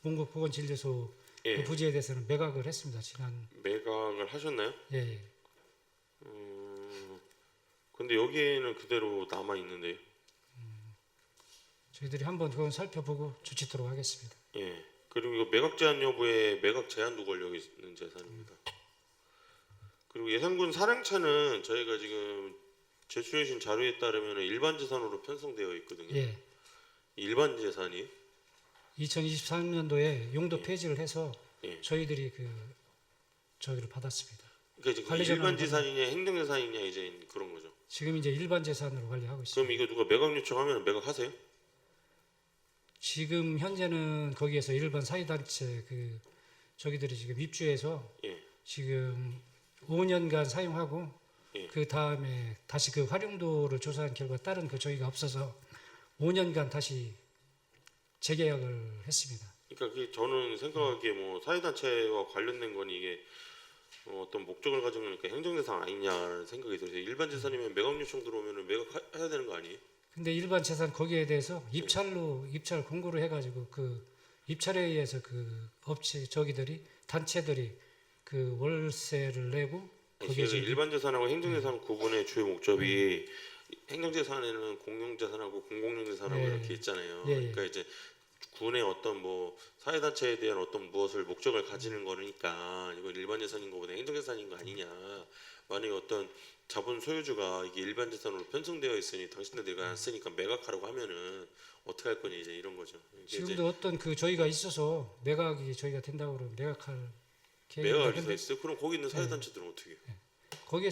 B: 몽곡보건진료소
I: 예.
B: 부지에 대해서는 매각을 했습니다. 지난
I: 매각을 하셨나요?
B: 예.
I: 근데 여기에는 그대로 남아 있는데요.
B: 저희들이 한번 그건 살펴보고 조치토록 하겠습니다.
I: 예. 그리고 이거 매각 제한 여부에 매각 제한도 걸려 있는 재산입니다. 그리고 예산군 사령차는 저희가 지금 제출해 주신 자료에 따르면 일반 재산으로 편성되어 있거든요.
B: 예.
I: 일반 재산이
B: 2023년도에 용도 폐지를 해서
I: 예.
B: 저희들이 저기를 받았습니다.
I: 그러니까 지금
B: 관리 전환을
I: 일반 재산이냐 행정 재산이냐 이제 그런 거죠.
B: 지금 이제 일반 재산으로 관리하고 있습니다.
I: 그럼 이거 누가 매각 요청하면 매각하세요?
B: 지금 현재는 거기에서 일반 사회단체 저기들이 지금 입주해서
I: 예.
B: 지금 5년간 사용하고
I: 예.
B: 그 다음에 다시 그 활용도를 조사한 결과 다른 저희가 없어서 5년간 다시 재계약을 했습니다.
I: 그러니까 저는 생각하기에 뭐 사회단체와 관련된 건 이게 어떤 목적을 가지고 있으니까 행정재산 아니냐는 생각이 들어요. 일반 재산이면 매각 요청 들어오면 매각해야 되는 거 아니에요?
B: 근데 일반 재산 거기에 대해서 입찰 공고를 해가지고 그 입찰에 의해서 그 업체 저기들이 단체들이 그 월세를 내고 거기에
I: 거기에 일반 재산하고 행정 재산 구분의 주요 목적이 행정 재산에는 공용 재산하고 공공용 재산하고
B: 예.
I: 이렇게 있잖아요.
B: 예, 예.
I: 그러니까 이제 군의 어떤 뭐 사회 단체에 대한 어떤 무엇을 목적을 가지는 거니까 이건 일반 재산인 것보다 행정 재산인 거 아니냐. 만약에 어떤 자본 소유주가 이게 일반 재산으로 편성되어 있으니 당신들이 안 쓰니까 매각하라고 하면은 어떻게 할 거냐 이제 이런 거죠. 이게 이제
B: 지금도 어떤 저희가 있어서 매각이 저희가 된다고 그러면 매각할 계획이
I: 매각할
B: 있는데
I: 수 있어요. 그럼 거기 있는 사회 단체들은 어떻게 해요?
B: 거기에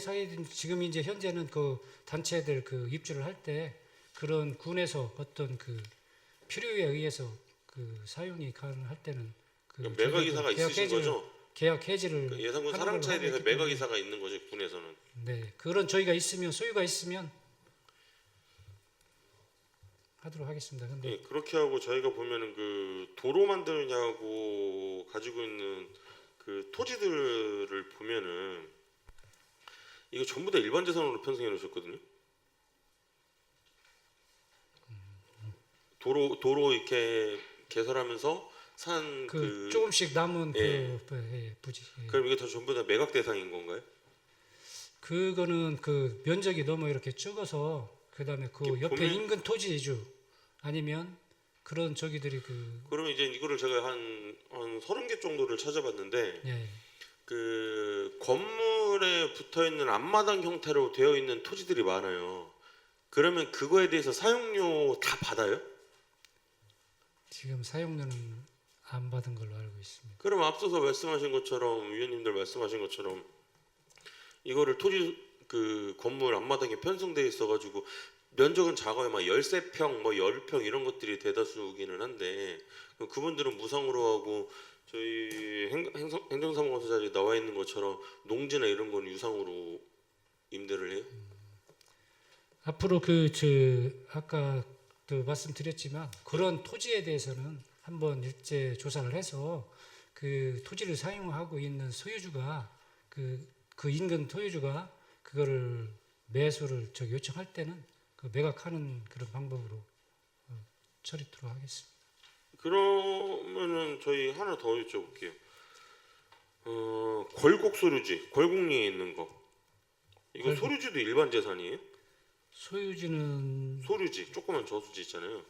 B: 지금 이제 현재는 그 단체들 입주를 할 때 그런 군에서 어떤 필요에 의해서 사용이 가능할 때는
I: 그러니까 매각 이사가 있으신 거죠?
B: 계약 해지를
I: 그 예산군
B: 하는
I: 사랑차에
B: 걸로
I: 대해서
B: 하고 있기
I: 매각
B: 때문에.
I: 이사가 있는 거죠 군에서는.
B: 네, 그런 저희가 있으면 소유가 있으면 하도록 하겠습니다. 근데
I: 예, 그렇게 하고 저희가 보면은 도로 만드냐고 가지고 있는 토지들을 보면은 이거 전부 다 일반 재산으로 편성해 놓으셨거든요. 도로 이렇게 개설하면서 산
B: 조금씩 남은
I: 예.
B: 부지. 예.
I: 그럼 이게 다 전부 다 매각 대상인 건가요?
B: 그거는 면적이 너무 이렇게 적어서 그다음에
I: 이렇게
B: 옆에
I: 보면-
B: 인근 토지주 아니면 그런 저기들이
I: 그러면 이제 이거를 제가 한 30개 정도를 찾아봤는데
B: 예.
I: 건물에 붙어 있는 앞마당 형태로 되어 있는 토지들이 많아요. 그러면 그거에 대해서 사용료 다 받아요?
B: 지금 사용료는 안 받은 걸로 알고 있습니다.
I: 그럼 앞서서 말씀하신 것처럼 위원님들 말씀하신 것처럼 이거를 토지 건물 앞마당에 편성되어 있어가지고 면적은 작아요. 막 13평, 뭐 10평 이런 것들이 대다수기는 한데 그분들은 무상으로 하고 저희 행정사무관서 자리에 나와 있는 것처럼 농지나 이런 건 유상으로 임대를 해요.
B: 앞으로 아까 또 말씀드렸지만 그런 토지에 대해서는 한번 일제 조사를 해서 토지를 사용하고 있는 소유주가 그 인근 소유주가 그거를 매수를 요청할 때는 매각하는 그런 방법으로 처리토록 하겠습니다.
I: 그러면은 저희 하나 더 여쭤볼게요. 걸곡 소유지, 걸곡리에 있는 거. 이거
B: 걸곡.
I: 소유지도 일반 재산이에요?
B: 소유주는
I: 조그만 저수지 있잖아요.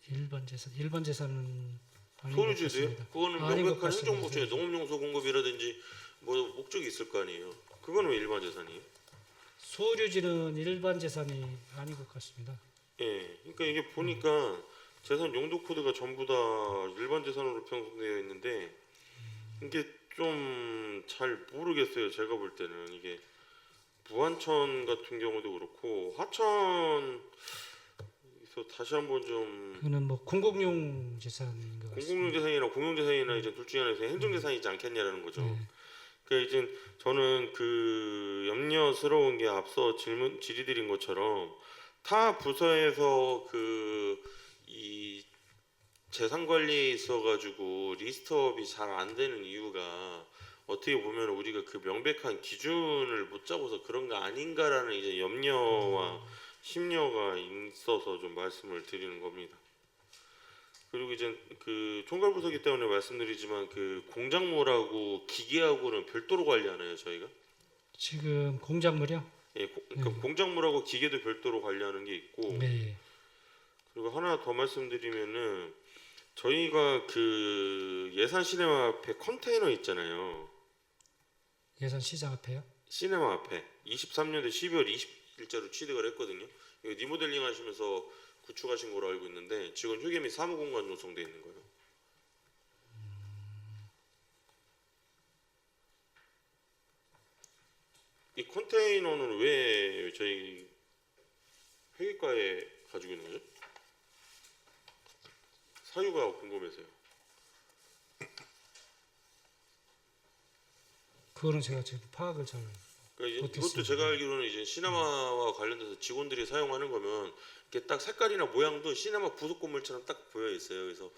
B: 일반 재산은 아닌 것
I: 소유지도요?
B: 같습니다.
I: 그거는
B: 아닌 것
I: 명백한
B: 같습니다.
I: 행정 목적에 농업용소 공급이라든지 뭐 목적이 있을 거 아니에요. 그거는 왜 일반 재산이에요?
B: 소유지는 일반 재산이 아닌 것 같습니다.
I: 예, 그러니까 이게 보니까 재산 용도 코드가 전부 다 일반 재산으로 편성되어 있는데 이게 좀 잘 모르겠어요. 제가 볼 때는 이게 부안천 같은 경우도 그렇고 하천에서 다시 한번 좀
B: 그거는 뭐 공공용 재산인 것 같습니다.
I: 공공용 재산이나 공용 재산이나 이제 둘 중에 하나에서 행정 재산이지 않겠냐라는 거죠.
B: 네.
I: 그러니까 이제 저는 염려스러운 게 앞서 질의드린 것처럼 타 부서에서 이 재산 관리에 있어가지고 리스트업이 잘 안 되는 이유가 어떻게 보면 우리가 명백한 기준을 못 잡아서 그런 거 아닌가라는 이제 염려와 심려가 있어서 좀 말씀을 드리는 겁니다. 그리고 이제 총괄 부서기 때문에 말씀드리지만 공작물하고 기계하고는 별도로 관리하나요 저희가?
B: 지금 공작물이요?
I: 예, 그러니까 공작물하고 기계도 별도로 관리하는 게 있고
B: 네.
I: 그리고 하나 더 말씀드리면은 저희가 예산 시내화 앞에 컨테이너 있잖아요.
B: 예산 시장 앞에요?
I: 시네마 앞에 23년도 12월 20일자로 취득을 했거든요. 이거 리모델링 하시면서 구축하신 걸로 알고 있는데 지금 휴게 및 사무공간 조성되어 있는 거예요. 이 컨테이너는 왜 저희 회계과에 가지고 있는 거죠? 사유가 궁금해서요.
B: 그거는 제가 지금 파악을 잘
I: 그러니까 이것도
B: 못했습니다.
I: 제가 알기로는 이제 시네마와 관련돼서 직원들이 사용하는 거면 이렇게 딱 색깔이나 모양도 시네마 부속 건물처럼 딱 보여 있어요. 그래서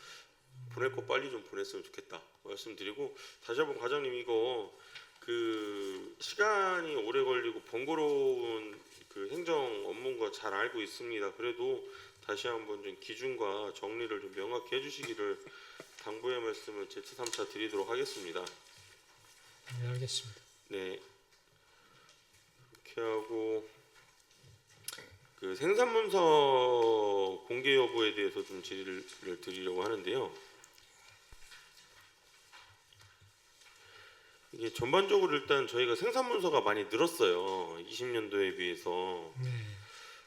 I: 보낼 거 빨리 좀 보냈으면 좋겠다 말씀드리고, 다시 한번 과장님 이거 그 시간이 오래 걸리고 번거로운 그 행정 업무인 거 잘 알고 있습니다. 그래도 다시 한번 좀 기준과 정리를 좀 명확히 해주시기를 당부의 말씀을 제3차 드리도록 하겠습니다.
B: 네, 알겠습니다.
I: 네. 이렇게 하고 그 생산문서 공개 여부에 대해서 좀 질의를 드리려고 하는데요. 이게 전반적으로 일단 저희가 생산문서가 많이 늘었어요. 20년도에 비해서.
B: 네.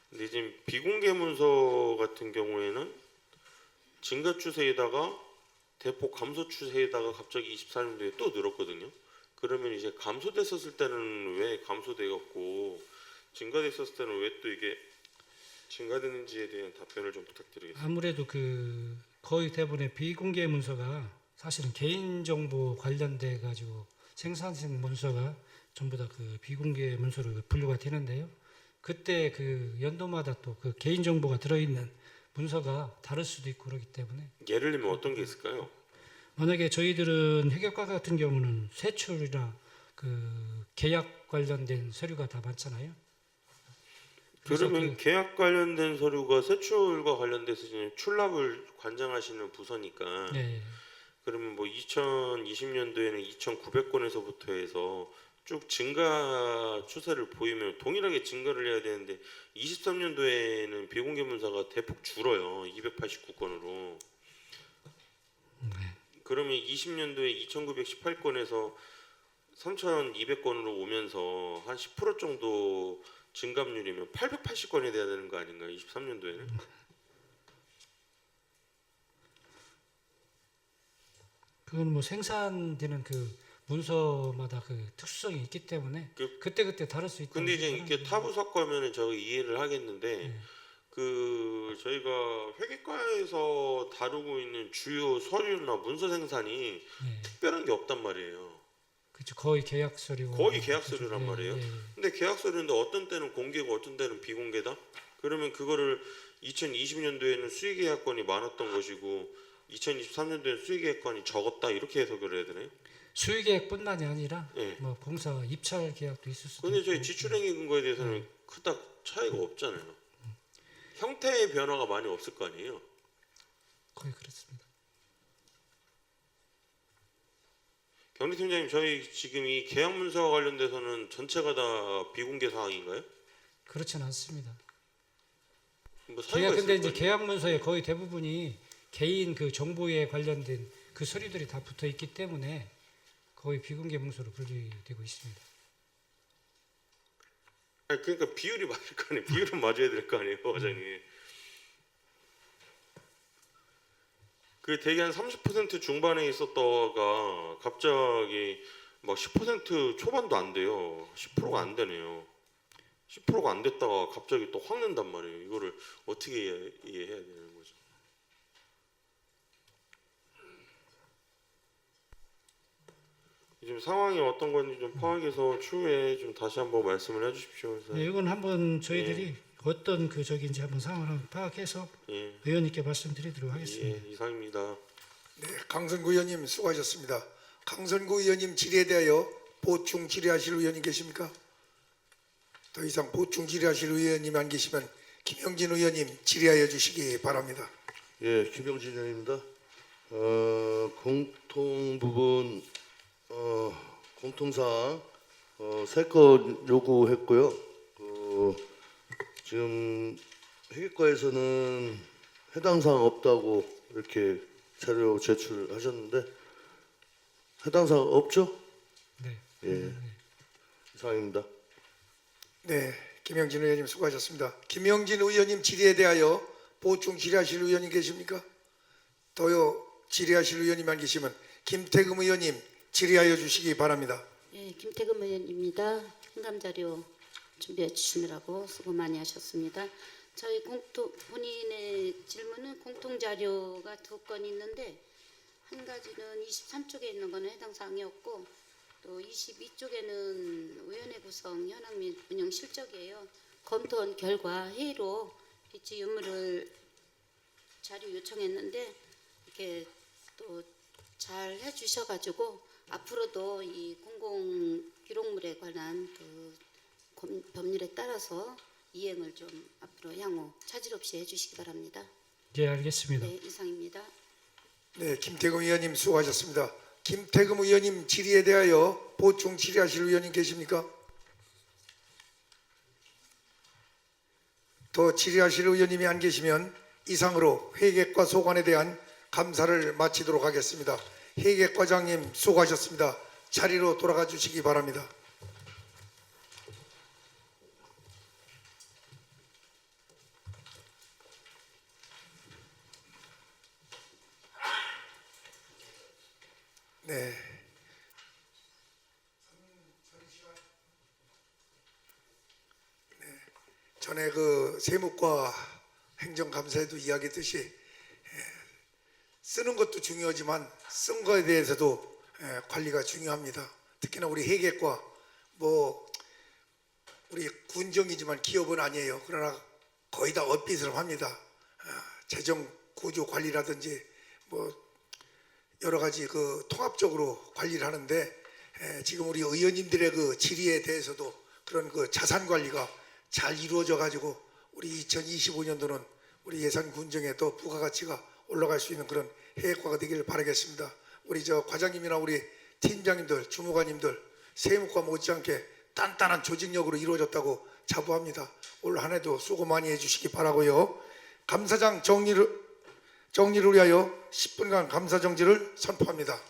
I: 근데 지금 비공개 문서 같은 경우에는 증가 추세에다가 대폭 감소 추세에다가 갑자기 24년도에 또 늘었거든요. 그러면 이제 감소됐었을 때는 왜 감소되었고 증가됐었을 때는 왜 또 이게 증가되는지에 대한 답변을 좀 부탁드리겠습니다.
B: 아무래도 그 거의 대부분의 비공개 문서가 사실은 개인정보 관련돼 가지고 생산性문서가 전부 다 그 비공개 문서로 분류가 되는데요. 그때 그 연도마다 또 그 개인정보가 들어있는 문서가 다를 수도 있고 그렇기 때문에
I: 예를 들면 어떤 게 있을까요?
B: 만약에 저희들은 회계과 같은 경우는 세출이나 그 계약 관련된 서류가 다 많잖아요. 그래서
I: 그러면 계약 관련된 서류가 세출과 관련돼서 이제 출납을 관장하시는 부서니까
B: 네,
I: 그러면 뭐 2020년도에는 2,900건에서부터 해서 쭉 증가 추세를 보이면 동일하게 증가를 해야 되는데 23년도에는 비공개 문서가 대폭 줄어요. 289건으로. 그러면 20년도에 2,918건에서 3,200건으로 오면서 한 10% 정도 증감률이면 880건이 돼야 되는 거 아닌가요? 23년도에는?
B: 그건 뭐 생산되는 그 문서마다 그 특수성이 있기 때문에 그때 다를 수 있다.
I: 근데 이제 이렇게 타부석 거면은 저 이해를 하겠는데
B: 네.
I: 그 저희가 회계과에서 다루고 있는 주요 서류나 문서 생산이
B: 네.
I: 특별한 게 없단 말이에요.
B: 그렇죠. 거의 계약 서류.
I: 거의 계약 서류란 말이에요.
B: 예.
I: 근데 계약 서류인데 어떤 때는 공개고 어떤 때는 비공개다? 그러면 그거를 2020년도에는 수의계약건이 많았던 것이고 2023년도에는 수의계약건이 적었다 이렇게 해석을 해야 되나요?
B: 수의계획뿐만이 아니라
I: 예.
B: 뭐 공사 입찰 계약도 있을 수도
I: 근데
B: 있고.
I: 저희 지출행위 근거에 대해서는 그닥 차이가 없잖아요. 형태의 변화가 많이 없을 거 아니에요.
B: 거의 그렇습니다.
I: 경리팀장님, 저희 지금 이 계약 문서와 관련돼서는 전체가 다 비공개 사항인가요?
B: 그렇지는 않습니다.
I: 뭐 사유가
B: 계약 근데
I: 있을
B: 이제
I: 거 아니에요?
B: 계약 문서의 거의 대부분이 개인 그 정보에 관련된 그 서류들이 다 붙어 있기 때문에 거의 비공개 문서로 분류되고 있습니다.
I: 아니, 그러니까 비율이 맞을 거 아니에요. 비율은 맞아야 될 거 아니에요, 과장님. 그 대개 한 30% 중반에 있었다가 갑자기 막 10% 초반도 안 돼요. 10%가 안 되네요. 10%가 안 됐다가 갑자기 또 확 는단 말이에요. 이거를 어떻게 이해해야 되는 거죠? 지금 상황이 어떤 건지 좀 파악해서 추후에 좀 다시 한번 말씀을 해주십시오. 그래서
B: 네, 이건 한번 저희들이 어떤 그 적인지 한번 상황을 한번 파악해서
I: 예,
B: 의원님께 말씀드리도록 하겠습니다.
I: 예, 이상입니다.
A: 네, 강선구 의원님 수고하셨습니다. 강선구 의원님 질의에 대하여 보충 질의하실 의원님 계십니까? 더 이상 보충 질의하실 의원님 안 계시면 김영진 의원님 질의하여 주시기 바랍니다.
F: 예, 김병진 의원입니다. 공통 부분 공통사항 3건 요구했고요. 지금 회계과에서는 해당 사항 없다고 이렇게 자료 제출하셨는데 해당 사항 없죠?
B: 네.
F: 예. 이상입니다.
A: 네, 김영진 의원님 수고하셨습니다. 김영진 의원님 질의에 대하여 보충 질의하실 의원님 계십니까? 더요 질의하실 의원님만 계시면 김태금 의원님 질의하여 주시기 바랍니다.
K: 네, 김태금 의원입니다. 현감 자료 준비해 주시느라고 수고 많이 하셨습니다. 저희 본인의 질문은 공통 자료가 2건 있는데 한 가지는 23쪽에 있는 거는 해당 사항이었고 또 22쪽에는 의원회 구성 현황 및 운영 실적이에요. 검토한 결과 회의로 비치 유무를 자료 요청했는데 이렇게 또 잘 해주셔가지고 앞으로도 이 공공 기록물에 관한 그 법률에 따라서 이행을 좀 앞으로 향후 차질 없이 해주시기 바랍니다.
B: 예, 알겠습니다.
K: 네, 이상입니다.
A: 네, 김태금 의원님 수고하셨습니다. 김태금 의원님 질의에 대하여 보충 질의하실 의원님 계십니까? 더 질의하실 의원님이 안 계시면 이상으로 회계과 소관에 대한 감사를 마치도록 하겠습니다. 회계과장님 수고하셨습니다. 자리로 돌아가 주시기 바랍니다. 네. 전에 그 세무과 행정감사에도 이야기했듯이 쓰는 것도 중요하지만 쓴 거에 대해서도 관리가 중요합니다. 특히나 우리 회계과 뭐 우리 군정이지만 기업은 아니에요. 그러나 거의 다 업빗을 합니다. 재정 구조 관리라든지 뭐 여러 가지 그 통합적으로 관리를 하는데 지금 우리 의원님들의 그 질의에 대해서도 그런 그 자산 관리가 잘 이루어져 가지고 우리 2025년도는 우리 예산 군정에 또 부가가치가 올라갈 수 있는 그런 해외과가 되기를 바라겠습니다. 우리 저 과장님이나 우리 팀장님들, 주무관님들 세무과 못지않게 단단한 조직력으로 이루어졌다고 자부합니다. 올 한 해도 수고 많이 해주시기 바라고요. 감사장 정리를 위하여 10분간 감사 정지를 선포합니다.